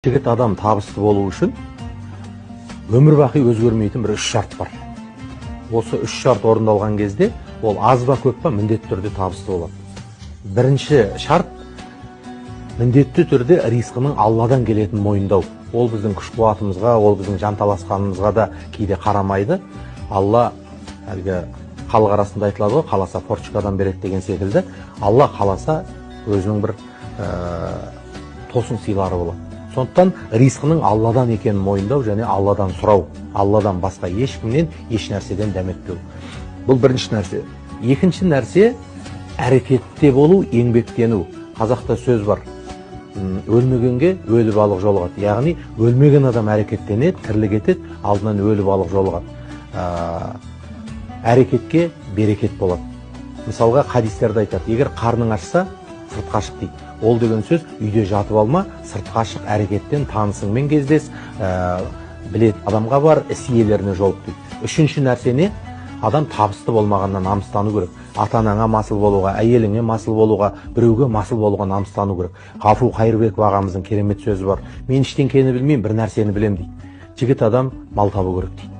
Жігіт адам табысты болу үшін өмір бақи өзгермейтін бір үш шарт бар. Осы үш шарт орындалған кезде ол аз ба көп па міндетті түрде табысты болады. Бірінші шарт міндетті түрде ризқының Алладан келетінін мойындау. Ол біздің күш қуатымызға, ол біздің жанталасқанымызға да кейде қарамайды. Алла әлгі халық арасында айтылады ғой, қаласа порчикадан береді деген секілді, Алла қаласа өзінің бір тосын сыйлары болады. Сондықтан ризқының Алладан екенін мойындау және Алладан сұрау. Алладан басқа ешкімнен, еш нәрседен дәметпеу. Бұл бірінші нәрсе. Екінші нәрсе әрекетте болу, еңбектену. Қазақта сөз бар. Өлмегенге өлі балық жолығады. Яғни өлмеген адам әрекеттенеді, тірлік етеді, алдынан өлі балық жолығады. Әрекетке берекет болады. Мысалға хадистерде айтады, егер қарның ашса, сыртқа шық дейді. Ол деген сөз үйде жатып алма, сыртқа шық, әрекеттен танысыңмен кездес, білет адамға бар, іс иелеріне жолық дейді. Үшінші нәрсе не? Адам табысты болмағаннан намыстану керек. Ата-анаңа масыл болуға, әйеліңе масыл болуға, біреуге масыл болуға намыстану керек. Ғафу Қайырбеков ағамыздың керемет сөзі бар. Мен ештеңкені білмеймін, бір нәрсені білемін дейді. Жігіт адам мал табу керек дейді.